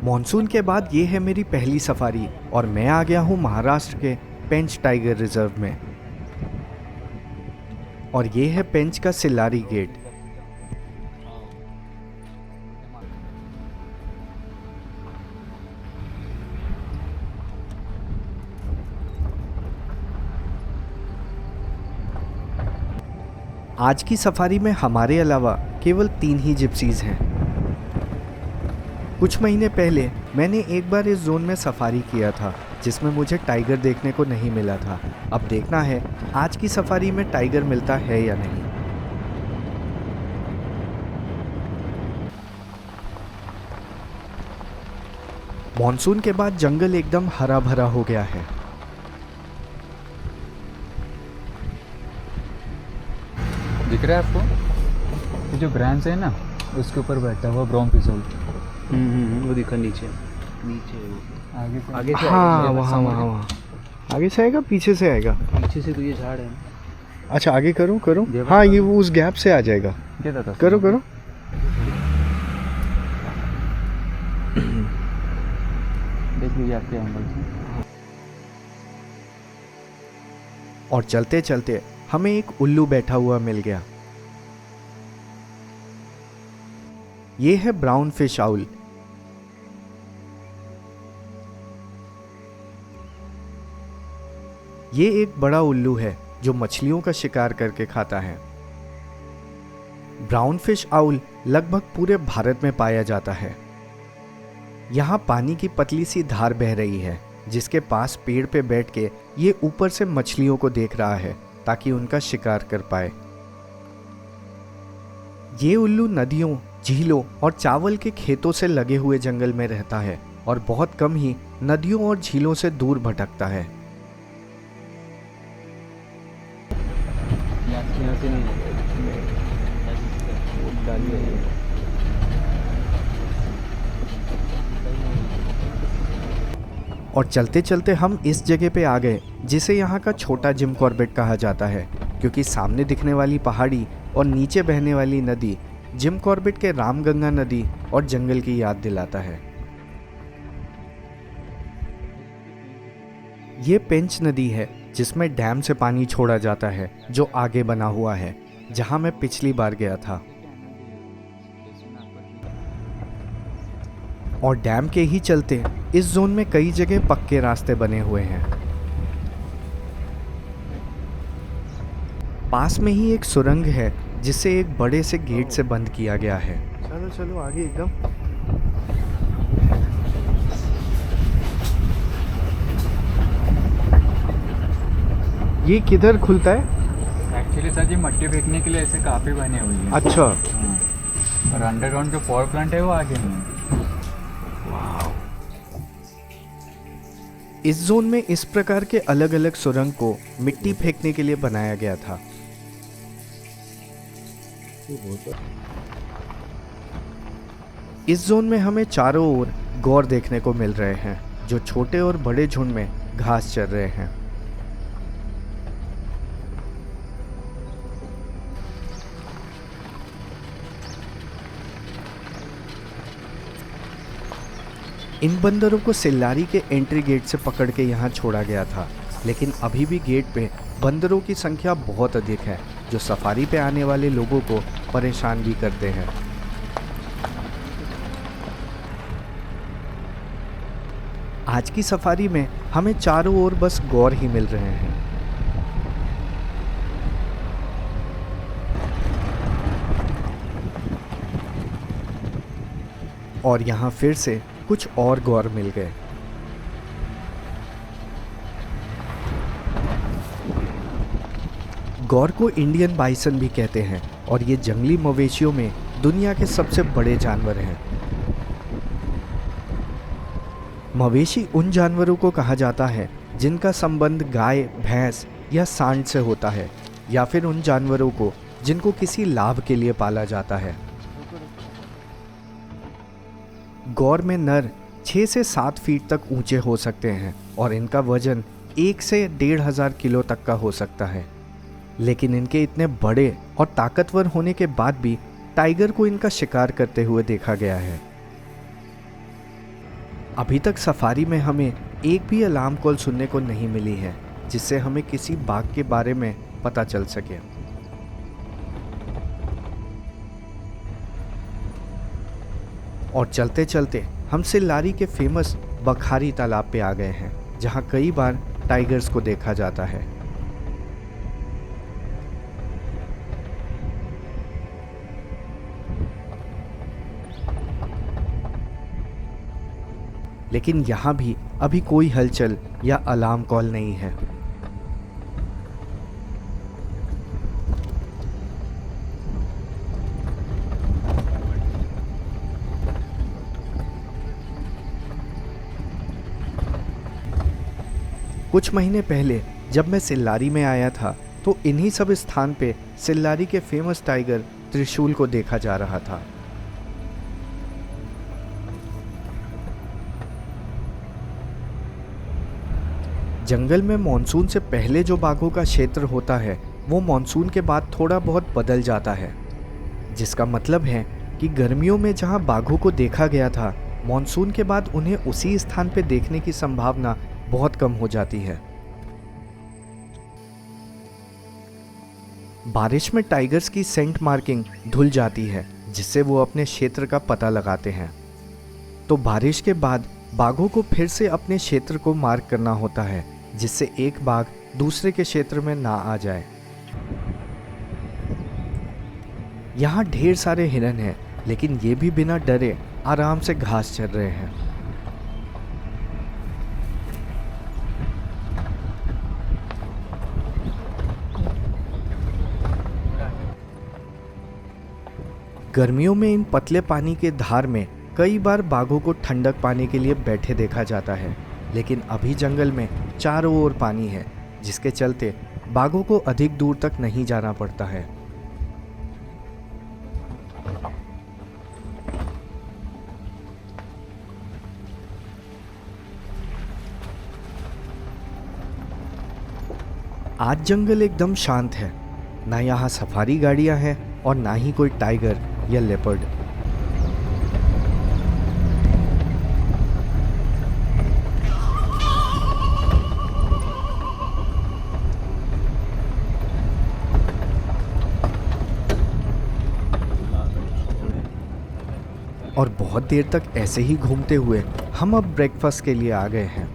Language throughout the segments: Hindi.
मॉनसून के बाद ये है मेरी पहली सफारी और मैं आ गया हूँ महाराष्ट्र के पेंच टाइगर रिजर्व में। और ये है पेंच का सिल्लारी गेट। आज की सफारी में हमारे अलावा केवल 3 ही जिप्सीज हैं। कुछ महीने पहले मैंने एक बार इस जोन में सफारी किया था जिसमें मुझे टाइगर देखने को नहीं मिला था। अब देखना है आज की सफारी में टाइगर मिलता है या नहीं। मॉनसून के बाद जंगल एकदम हरा भरा हो गया है। दिख रहा है आपको? ये जो ब्रांच है ना उसके ऊपर बैठा हुआ ब्राउन फिसोल। वो दिखा नीचे आगे से हाँ वहाँ आगे से आएगा पीछे से आएगा? पीछे से तो ये झाड़ है। अच्छा आगे करो हाँ ये वो उस गैप से आ जाएगा। करो देख लीजिए आपके एंगल से। और चलते चलते हमें एक उल्लू बैठा हुआ मिल गया। ये है ब्राउन फिश आउल। ये एक बड़ा उल्लू है जो मछलियों का शिकार करके खाता है। ब्राउन फिश आउल लगभग पूरे भारत में पाया जाता है। यहाँ पानी की पतली सी धार बह रही है जिसके पास पेड़ पे बैठ के ये ऊपर से मछलियों को देख रहा है ताकि उनका शिकार कर पाए। ये उल्लू नदियों, झीलों और चावल के खेतों से लगे हुए जंगल में रहता है और बहुत कम ही नदियों और झीलों से दूर भटकता है। यहाँ से नहीं और चलते चलते हम इस जगह पे आ गए जिसे यहाँ का छोटा जिम कॉर्बेट कहा जाता है क्योंकि सामने दिखने वाली पहाड़ी और नीचे बहने वाली नदी जिम कॉर्बेट के रामगंगा नदी और जंगल की याद दिलाता है। ये पेंच नदी है जिसमें डैम से पानी छोड़ा जाता है जो आगे बना हुआ है जहां मैं पिछली बार गया था। और डैम के ही चलते इस जोन में कई जगह पक्के रास्ते बने हुए हैं। पास में ही एक सुरंग है जिसे एक बड़े से गेट से बंद किया गया है। चलो आगे एकदम। ये किधर खुलता है? एक्चुअली सर जी मट्टी फेंकने के लिए ऐसे काफ़ी बने हुई है। अच्छा हाँ। और अंडरग्राउंड जो पावर प्लांट है वो आगे नहीं है। इस जोन में इस प्रकार के अलग अलग सुरंग को मिट्टी फेंकने के लिए बनाया गया था। इस जोन में हमें चारों ओर गौर देखने को मिल रहे हैं जो छोटे और बड़े झुंड में घास चर रहे हैं। इन बंदरों को सिल्लारी के एंट्री गेट से पकड़ के यहाँ छोड़ा गया था, लेकिन अभी भी गेट पे बंदरों की संख्या बहुत अधिक है जो सफारी पे आने वाले लोगों को परेशान भी करते हैं। आज की सफारी में हमें चारों ओर बस गौर ही मिल रहे हैं। और यहाँ फिर से कुछ और गौर मिल गए। गौर को इंडियन बाइसन भी कहते हैं और ये जंगली मवेशियों में दुनिया के सबसे बड़े जानवर हैं। मवेशी उन जानवरों को कहा जाता है जिनका संबंध गाय, भैंस या सांड से होता है, या फिर उन जानवरों को जिनको किसी लाभ के लिए पाला जाता है। गौर में नर 6 से 7 फीट तक ऊंचे हो सकते हैं और इनका वजन 1 से 1,500 किलो तक का हो सकता है। लेकिन इनके इतने बड़े और ताकतवर होने के बाद भी टाइगर को इनका शिकार करते हुए देखा गया है। अभी तक सफारी में हमें एक भी अलार्म कॉल सुनने को नहीं मिली है जिससे हमें किसी बाघ के बारे में पता चल सके। और चलते चलते हम सिल्लारी के फेमस बखारी तालाब पे आ गए हैं, जहाँ कई बार टाइगर्स को देखा जाता है। लेकिन यहाँ भी अभी कोई हलचल या अलार्म कॉल नहीं है। कुछ महीने पहले जब मैं सिल्लारी में आया था तो इन्हीं सब स्थान पे सिल्लारी के फेमस टाइगर त्रिशूल को देखा जा रहा था। जंगल में मॉनसून से पहले जो बाघों का क्षेत्र होता है वो मॉनसून के बाद थोड़ा बहुत बदल जाता है, जिसका मतलब है कि गर्मियों में जहां बाघों को देखा गया था, मॉनसून के बाद उन्हें उसी स्थान पे देखने की संभावना बहुत कम हो जाती है। बारिश में टाइगर्स की सेंट मार्किंग धुल जाती है, जिससे वो अपने क्षेत्र का पता लगाते हैं। तो बारिश के बाद बाघों को फिर से अपने क्षेत्र को मार्क करना होता है, जिससे एक बाघ दूसरे के क्षेत्र में ना आ जाए। यहाँ ढेर सारे हिरन हैं, लेकिन ये भी बिना डरे आराम से घास चर रहे हैं। गर्मियों में इन पतले पानी के धार में कई बार बाघों को ठंडक पाने के लिए बैठे देखा जाता है, लेकिन अभी जंगल में चारों ओर पानी है, जिसके चलते बाघों को अधिक दूर तक नहीं जाना पड़ता है। आज जंगल एकदम शांत है, ना यहाँ सफारी गाड़ियाँ हैं और ना ही कोई टाइगर या लेपर्ड। और बहुत देर तक ऐसे ही घूमते हुए हम अब ब्रेकफास्ट के लिए आ गए हैं।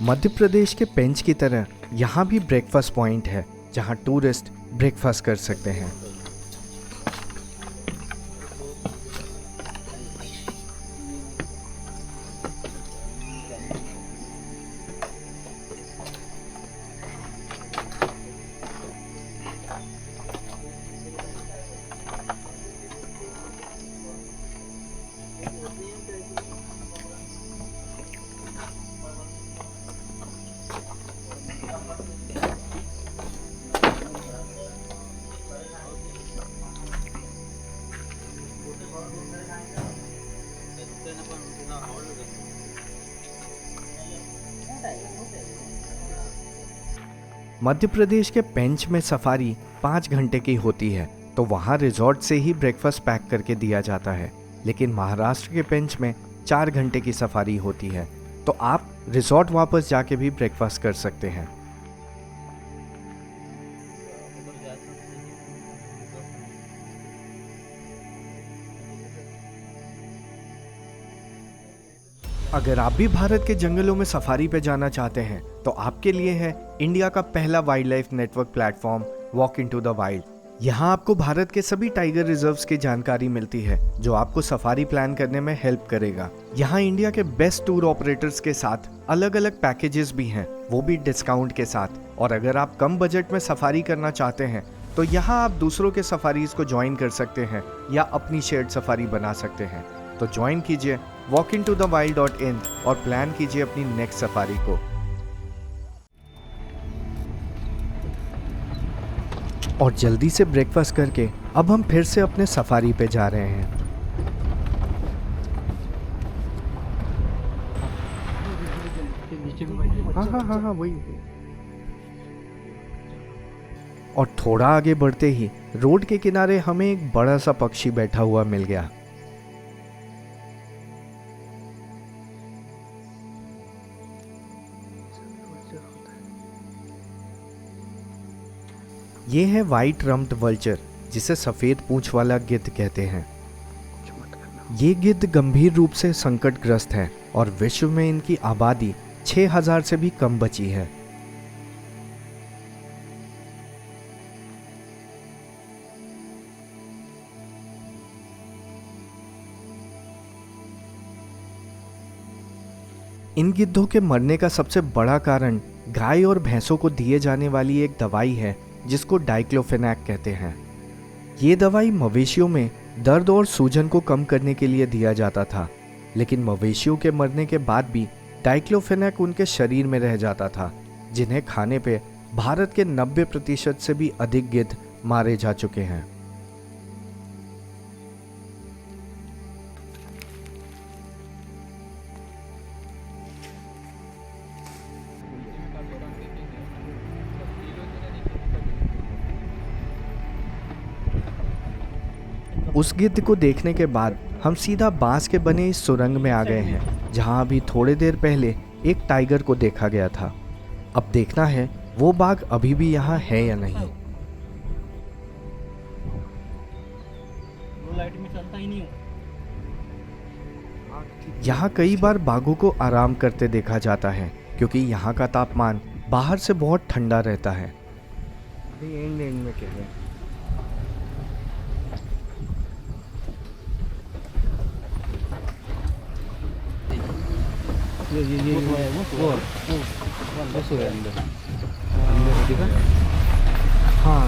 मध्य प्रदेश के पेंच की तरह यहाँ भी ब्रेकफास्ट पॉइंट है, जहाँ टूरिस्ट ब्रेकफास्ट कर सकते हैं। मध्य प्रदेश के पेंच में सफारी 5 घंटे की होती है, तो वहाँ रिजॉर्ट से ही ब्रेकफास्ट पैक करके दिया जाता है। लेकिन महाराष्ट्र के पेंच में 4 घंटे की सफारी होती है, तो आप रिजॉर्ट वापस जाके भी ब्रेकफास्ट कर सकते हैं। अगर आप भी भारत के जंगलों में सफारी पे जाना चाहते हैं तो आपके लिए है इंडिया का पहला wild life network platform walk into the wild. यहाँ आपको भारत के सभी टाइगर रिजर्व्स की जानकारी मिलती है, जो आपको सफारी प्लान करने में हेल्प करेगा। यहाँ इंडिया के बेस्ट टूर ऑपरेटर्स के साथ अलग अलग पैकेजेस भी हैं, वो भी डिस्काउंट के साथ। और अगर आप कम बजट में सफारी करना चाहते हैं तो यहाँ आप दूसरों के सफारीज को ज्वाइन कर सकते हैं या अपनी शेयर्ड सफारी बना सकते हैं। तो ज्वाइन कीजिए walkintothewild.in और प्लान कीजिए अपनी नेक्स्ट सफारी को। और जल्दी से ब्रेकफास्ट करके अब हम फिर से अपने सफारी पे जा रहे हैं। हाँ वही। और थोड़ा आगे बढ़ते ही रोड के किनारे हमें एक बड़ा सा पक्षी बैठा हुआ मिल गया। ये है वाइट रम्प्ड वल्चर, जिसे सफेद पूंछ वाला गिद्ध कहते हैं। ये गिद्ध गंभीर रूप से संकटग्रस्त है और विश्व में इनकी आबादी 6000 से भी कम बची है। इन गिद्धों के मरने का सबसे बड़ा कारण गाय और भैंसों को दिए जाने वाली एक दवाई है जिसको डाइक्लोफेनाक कहते हैं। ये दवाई मवेशियों में दर्द और सूजन को कम करने के लिए दिया जाता था, लेकिन मवेशियों के मरने के बाद भी डाइक्लोफेनाक उनके शरीर में रह जाता था, जिन्हें खाने पे भारत के 90% से भी अधिक गिद्ध मारे जा चुके हैं। उस गिद्ध को देखने के बाद हम सीधा बांस के बने इस सुरंग में आ गए हैं, जहां अभी थोड़े देर पहले एक टाइगर को देखा गया था। अब देखना है वो बाघ अभी भी यहाँ है या नहीं। यहाँ कई बार बाघों को आराम करते देखा जाता है, क्योंकि यहाँ का तापमान बाहर से बहुत ठंडा रहता है। एंड में कह रहे हैं। ये वो बस हो गया अंदर दिखा। हाँ,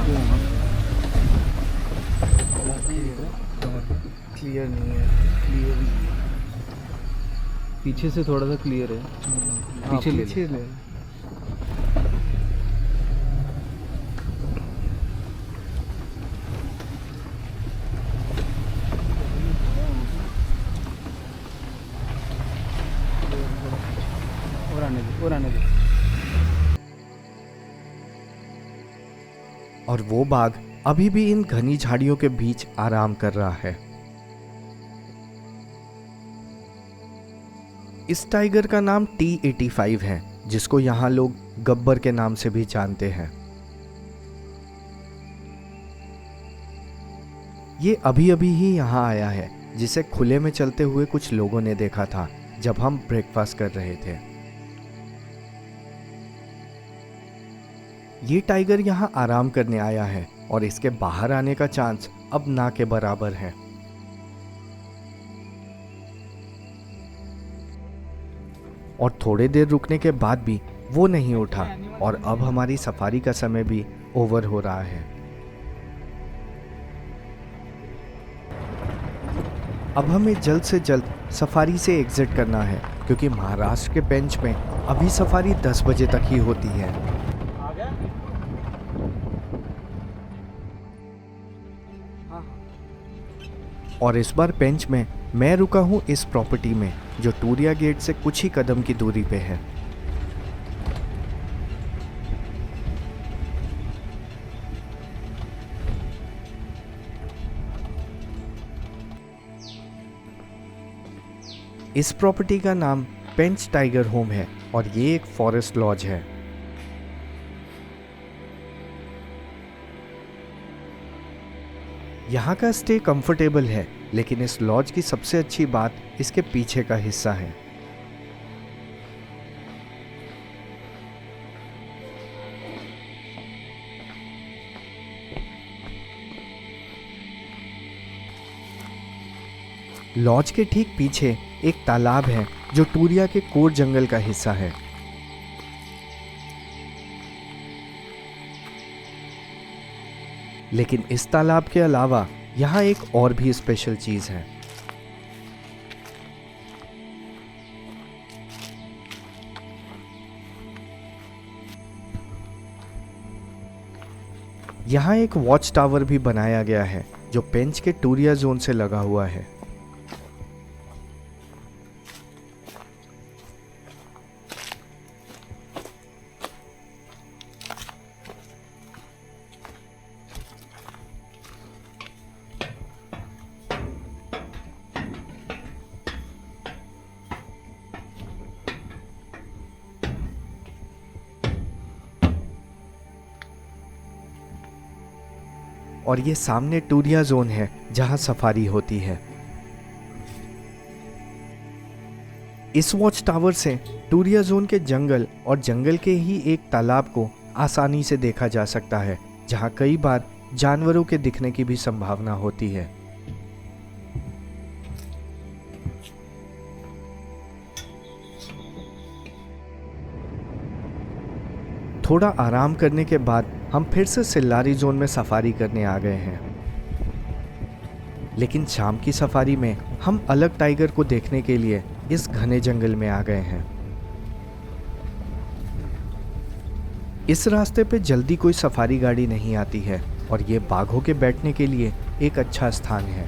क्लियर नहीं है, क्लियर नहीं है। पीछे से थोड़ा सा क्लियर है। पीछे ले। और आने दे। और वो बाघ अभी भी इन घनी झाड़ियों के बीच आराम कर रहा है। इस टाइगर का नाम T85 है, जिसको यहाँ लोग गब्बर के नाम से भी जानते हैं। ये अभी अभी ही यहाँ आया है, जिसे खुले में चलते हुए कुछ लोगों ने देखा था जब हम ब्रेकफास्ट कर रहे थे। ये टाइगर यहाँ आराम करने आया है और इसके बाहर आने का चांस अब ना के बराबर है। और थोड़े देर रुकने के बाद भी वो नहीं उठा और अब हमारी सफारी का समय भी ओवर हो रहा है। अब हमें जल्द से जल्द सफारी से एग्जिट करना है, क्योंकि महाराष्ट्र के पेंच में अभी सफारी 10 बजे तक ही होती है। और इस बार पेंच में मैं रुका हूँ इस प्रॉपर्टी में, जो टूरिया गेट से कुछ ही कदम की दूरी पे है। इस प्रॉपर्टी का नाम पेंच टाइगर होम है और ये एक फॉरेस्ट लॉज है। यहाँ का स्टे कंफर्टेबल है, लेकिन इस लॉज की सबसे अच्छी बात इसके पीछे का हिस्सा है। लॉज के ठीक पीछे एक तालाब है जो टूरिया के कोर जंगल का हिस्सा है। लेकिन इस तालाब के अलावा यहाँ एक और भी स्पेशल चीज है। यहाँ एक वॉच टावर भी बनाया गया है जो पेंच के टूरिया जोन से लगा हुआ है। और ये सामने टूरिया जोन है जहां सफारी होती है। इस वॉच टावर से टूरिया जोन के जंगल और जंगल के ही एक तालाब को आसानी से देखा जा सकता है, जहां कई बार जानवरों के दिखने की भी संभावना होती है। थोड़ा आराम करने के बाद हम फिर से सिल्लारी जोन में सफारी करने आ गए हैं, लेकिन शाम की सफारी में हम अलग टाइगर को देखने के लिए इस घने जंगल में आ गए हैं। इस रास्ते पे जल्दी कोई सफारी गाड़ी नहीं आती है और ये बाघों के बैठने के लिए एक अच्छा स्थान है।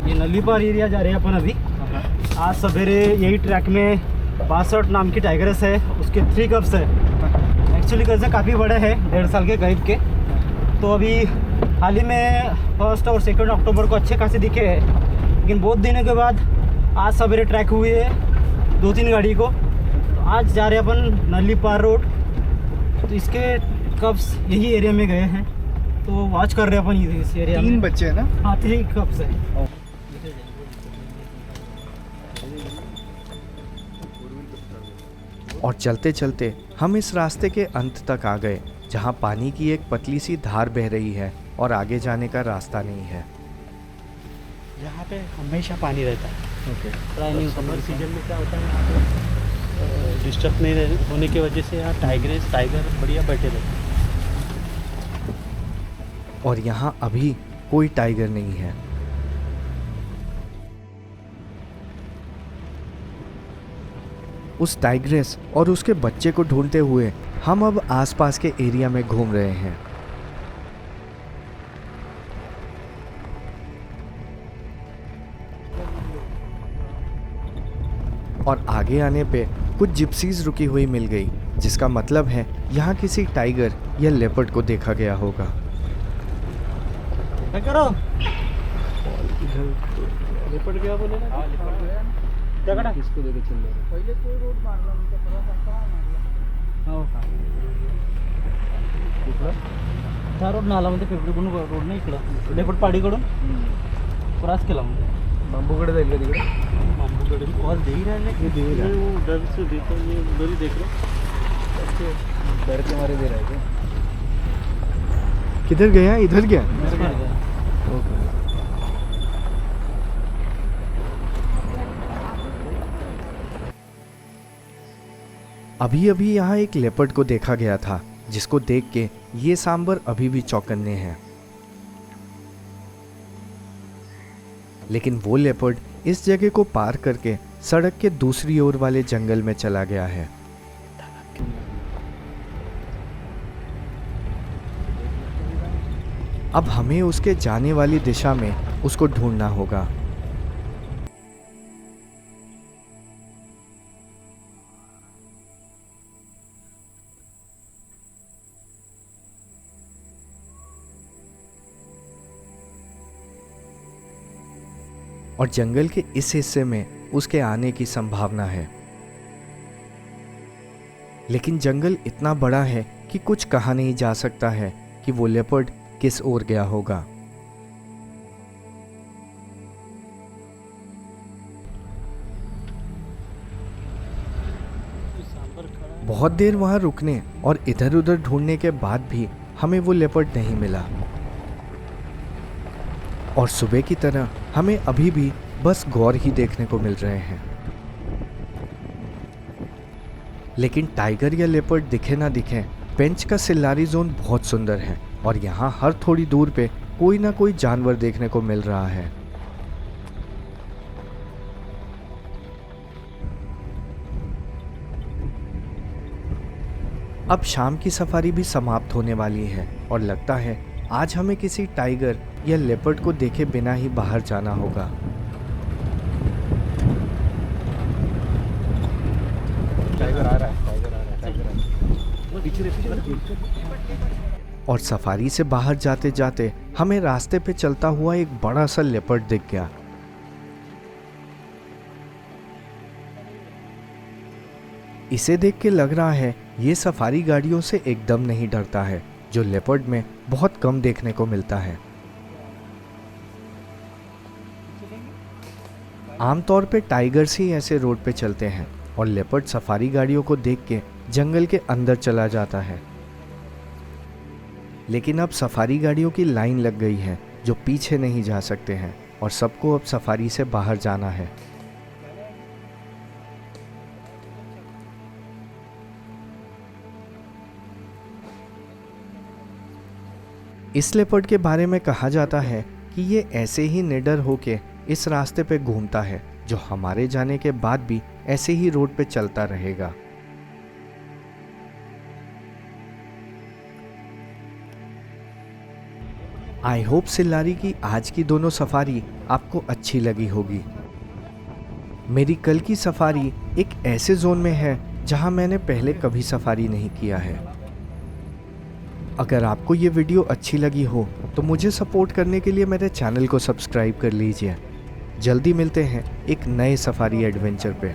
ये नलीपार एरिया जा रहे हैं अपन अभी। आज सवेरे यही ट्रैक में 62 नाम की टाइगर्स है, उसके 3 कप्स है। एक्चुअली कैसे काफ़ी बड़े हैं, 1.5 साल के करीब के। तो अभी हाल ही में 1 और 2 अक्टूबर को अच्छे खासे दिखे हैं, लेकिन बहुत दिनों के बाद आज सवेरे ट्रैक हुई है 2-3 गाड़ी को। तो आज जा रहे हैं अपन नलीपार रोड। तो इसके कप्स यही एरिया में गए हैं, तो वॉच कर रहे हैं अपन इस एरिया में। 3 बच्चे हैं ना? हाँ, 3 कप्स है। और चलते चलते हम इस रास्ते के अंत तक आ गए, जहां पानी की एक पतली सी धार बह रही है और आगे जाने का रास्ता नहीं है। यहाँ पे हमेशा पानी रहता है। ओके। समर सीजन में क्या होता है, यहाँ पे डिस्टर्ब नहीं होने की वजह से यहाँ टाइगर बढ़िया बैठे रहते हैं। और यहाँ अभी कोई टाइगर नहीं है। उस टाइग्रेस और उसके बच्चे को ढूंढते हुए हम अब आसपास के एरिया में घूम रहे हैं। और आगे आने पे कुछ जिप्सीज रुकी हुई मिल गई, जिसका मतलब है यहाँ किसी टाइगर या लेपर्ड को देखा गया होगा। क्या करो? लेपर्ड क्या बोले ना? हाँ, लेपर्ड गया ना। क्या करा? किसको लेके चल रहे हो? पहले कोई रोड मारला, उनका थोड़ा सा मारला। हो का? इकडं त्या रोड नालामध्ये पेपरीकडून रोड नाही, इकडं लेपर्ड पाडीकडून क्रॉस केला म्हणजे बांबूकडे जाईल का तिकडे? बांबूकडे कॉल दे ही रहा है कि दे रहा है, वो डर से देखो, ये उधर ही देख लो। डर के मारे दे रहा है क्या? किधर गया? इधर गया? ओके। अभी अभी यहाँ एक लेपर्ड को देखा गया था, जिसको देख के ये सांबर अभी भी चौकन्ने हैं। लेकिन वो लेपर्ड इस जगह को पार करके सड़क के दूसरी ओर वाले जंगल में चला गया है। अब हमें उसके जाने वाली दिशा में उसको ढूंढना होगा। और जंगल के इस हिस्से में उसके आने की संभावना है, लेकिन जंगल इतना बड़ा है कि कुछ कहा नहीं जा सकता है कि वो लेपर्ड किस ओर गया होगा। बहुत देर वहां रुकने और इधर उधर ढूंढने के बाद भी हमें वो लेपर्ड नहीं मिला। और सुबह की तरह हमें अभी भी बस गौर ही देखने को मिल रहे हैं। लेकिन टाइगर या लेपर्ड दिखे ना दिखे, पेंच का सिल्लारी जोन बहुत सुंदर है और यहाँ हर थोड़ी दूर पे कोई ना कोई जानवर देखने को मिल रहा है। अब शाम की सफारी भी समाप्त होने वाली है और लगता है आज हमें किसी टाइगर या लेपर्ड को देखे बिना ही बाहर जाना होगा। टाइगर आ रहा है। पीछे और सफारी से बाहर जाते जाते हमें रास्ते पे चलता हुआ एक बड़ा सा लेपर्ड दिख गया। इसे देख के लग रहा है ये सफारी गाड़ियों से एकदम नहीं डरता है, जो लेपर्ड में बहुत कम देखने को मिलता है। आमतौर पे टाइगर्स ही ऐसे रोड पे चलते हैं और लेपर्ड सफारी गाड़ियों को देख के जंगल के अंदर चला जाता है। लेकिन अब सफारी गाड़ियों की लाइन लग गई है जो पीछे नहीं जा सकते हैं और सबको अब सफारी से बाहर जाना है। इस लेपर्ड के बारे में कहा जाता है कि ये ऐसे ही निडर होके इस रास्ते पे घूमता है जो हमारे जाने के बाद भी ऐसे ही रोड पे चलता रहेगा। आई होप सिल्लारी की आज की दोनों सफारी आपको अच्छी लगी होगी। मेरी कल की सफारी एक ऐसे जोन में है जहां मैंने पहले कभी सफारी नहीं किया है। अगर आपको ये वीडियो अच्छी लगी हो तो मुझे सपोर्ट करने के लिए मेरे चैनल को सब्सक्राइब कर लीजिए। जल्दी मिलते हैं एक नए सफारी एडवेंचर पे।